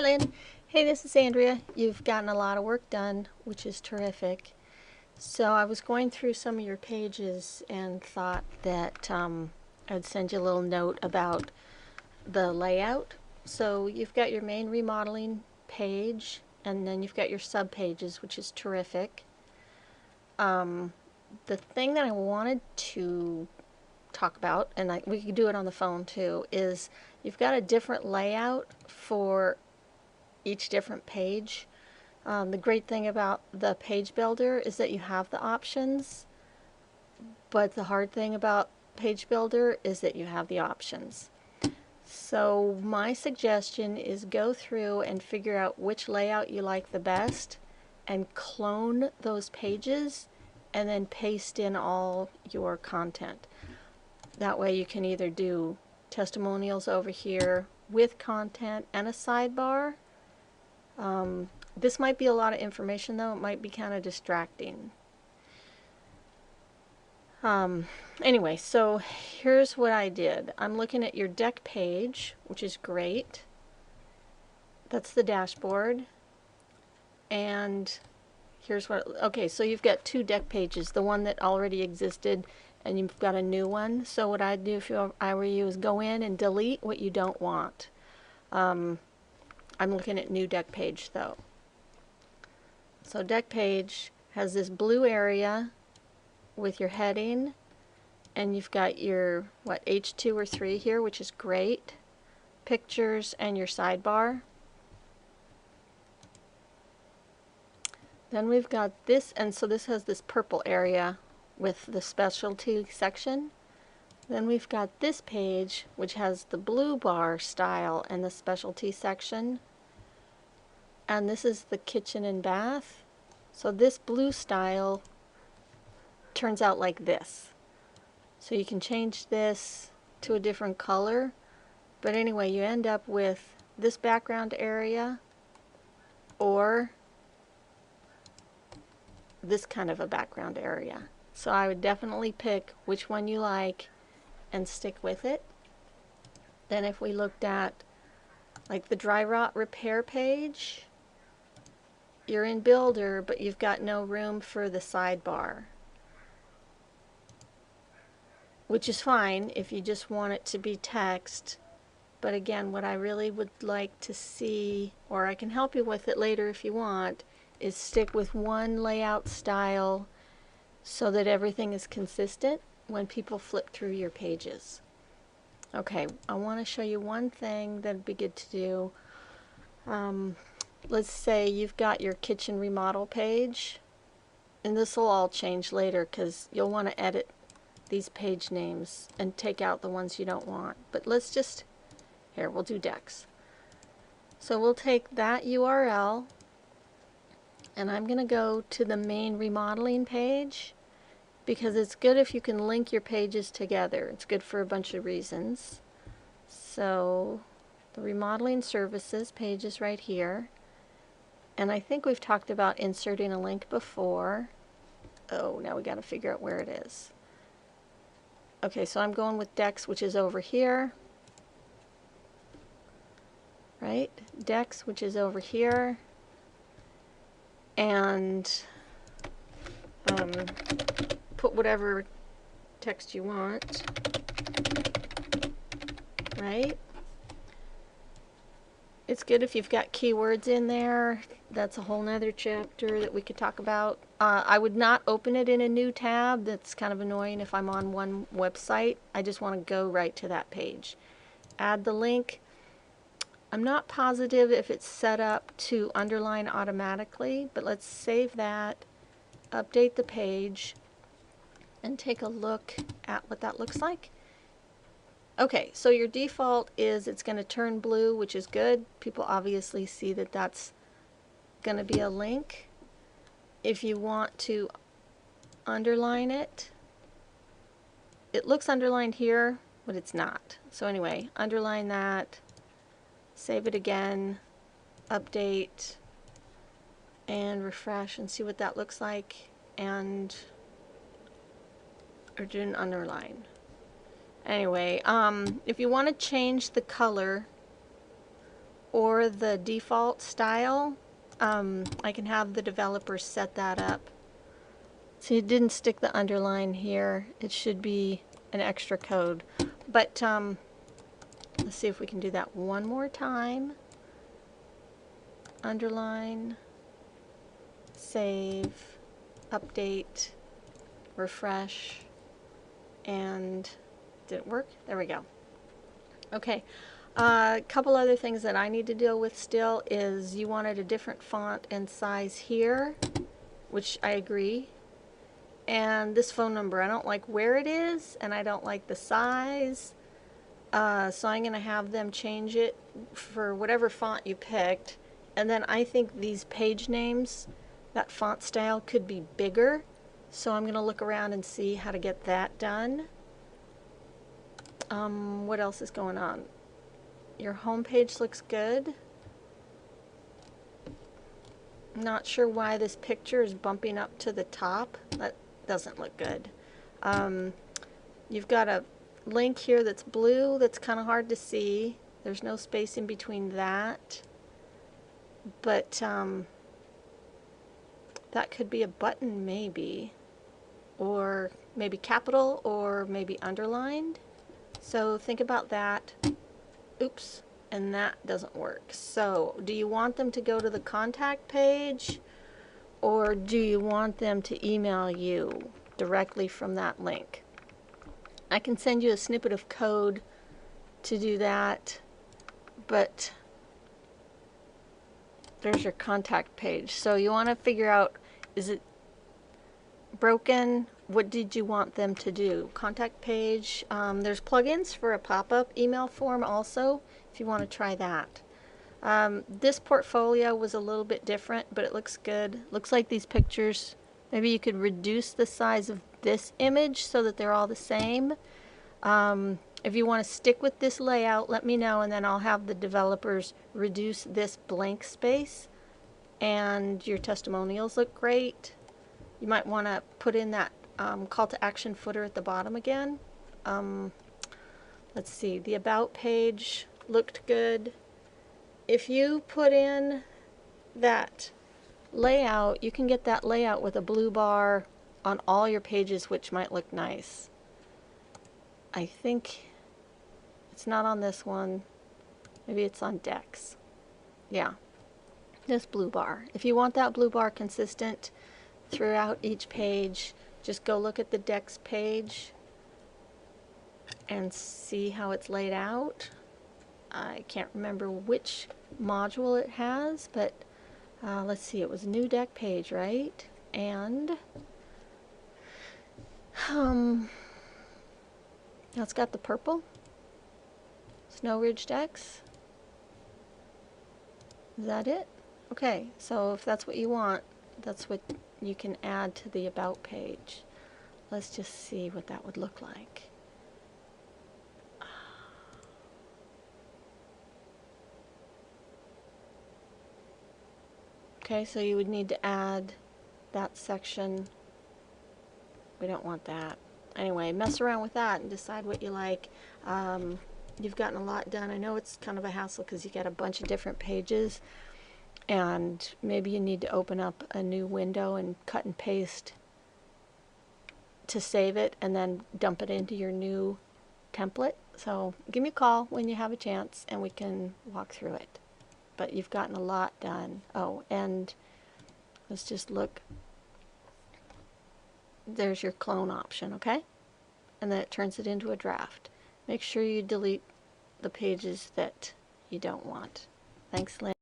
Hi, Lynn. Hey, this is Andrea. You've gotten a lot of work done, which is terrific. So I was going through some of your pages and thought that I'd send you a little note about the layout. So you've got your main remodeling page, and then you've got your sub pages, which is terrific. The thing that I wanted to talk about, and we could do it on the phone too, is you've got a different layout for each different page. The great thing about the page builder is that you have the options, but the hard thing about page builder is that you have the options. So my suggestion is go through and figure out which layout you like the best and clone those pages and then paste in all your content. That way you can either do testimonials over here with content and a sidebar. This might be a lot of information though, it might be kind of distracting. Anyway, so here's what I did. I'm looking at your deck page, which is great. That's the dashboard. And here's what, okay, so you've got two deck pages, the one that already existed and you've got a new one. So what I'd do if I were you is go in and delete what you don't want. I'm looking at new deck page though. So deck page has this blue area with your heading, and you've got your H2 or 3 here, which is great. Pictures and your sidebar. Then we've got this, and so this has this purple area with the specialty section. Then we've got this page, which has the blue bar style and the specialty section. And this is the kitchen and bath. So this blue style turns out like this. So you can change this to a different color. But anyway, you end up with this background area or this kind of a background area. So I would definitely pick which one you like and stick with it. Then if we looked at like the dry rot repair page, you're in Builder, but you've got no room for the sidebar, which is fine if you just want it to be text. But again, what I really would like to see, or I can help you with it later if you want, is stick with one layout style so that everything is consistent when people flip through your pages. Okay, I want to show you one thing that'd be good to do. Let's say you've got your kitchen remodel page, and this will all change later because you'll want to edit these page names and take out the ones you don't want. But let's just, here, we'll do decks. So we'll take that URL, and I'm going to go to the main remodeling page because it's good if you can link your pages together. It's good for a bunch of reasons. So the remodeling services page is right here. And I think we've talked about inserting a link before. Oh, now we got to figure out where it is. Okay, so I'm going with decks, which is over here. Right? Decks, which is over here. And put whatever text you want. Right? It's good if you've got keywords in there. That's a whole nother chapter that we could talk about. I would not open it in a new tab. That's kind of annoying if I'm on one website. I just want to go right to that page. Add the link. I'm not positive if it's set up to underline automatically, but let's save that, update the page, and take a look at what that looks like. Okay, so your default is it's going to turn blue, which is good. People obviously see that that's going to be a link. If you want to underline it, it looks underlined here, but it's not. So anyway, underline that, save it again, update, and refresh and see what that looks like, and or do an underline. Anyway, if you want to change the color or the default style. I can have the developers set that up. See, it didn't stick the underline here. It should be an extra code. But let's see if we can do that one more time. Underline, save, update, refresh, and did it work? There we go. Okay, a couple other things that I need to deal with still is you wanted a different font and size here, which I agree. And this phone number, I don't like where it is, and I don't like the size. So I'm going to have them change it for whatever font you picked. And then I think these page names, that font style could be bigger. So I'm going to look around and see how to get that done. What else is going on? Your home page looks good. Not sure why this picture is bumping up to the top. That doesn't look good. You've got a link here that's blue that's kind of hard to see. There's no space in between that. But that could be a button maybe. Or maybe capital or maybe underlined. So think about that. Oops. And that doesn't work. So do you want them to go to the contact page, or do you want them to email you directly from that link? I can send you a snippet of code to do that, but there's your contact page. So you want to figure out, is it broken? What did you want them to do? Contact page. There's plugins for a pop-up email form also, if you want to try that. This portfolio was a little bit different, but it looks good. Looks like these pictures, maybe you could reduce the size of this image so that they're all the same. If you want to stick with this layout, let me know, and then I'll have the developers reduce this blank space. And your testimonials look great. You might want to put in that call to action footer at the bottom again. Let's see, the about page looked good. If you put in that layout, you can get that layout with a blue bar on all your pages, which might look nice. I think it's not on this one. Maybe it's on Dex. Yeah, this blue bar. If you want that blue bar consistent throughout each page, just go look at the Dex page and see how it's laid out. I can't remember which module it has, but let's see, it was a new deck page, right? And now it's got the purple Snowridge decks. Is that it? Okay, so if that's what you want, that's what you can add to the about page. Let's just see what that would look like. Okay, so you would need to add that section. We don't want that. Anyway, mess around with that and decide what you like. You've gotten a lot done. I know it's kind of a hassle because you got a bunch of different pages, and maybe you need to open up a new window and cut and paste to save it and then dump it into your new template. So give me a call when you have a chance and we can walk through it. But you've gotten a lot done. Oh, and let's just look. There's your clone option, okay? And then it turns it into a draft. Make sure you delete the pages that you don't want. Thanks, Lynn.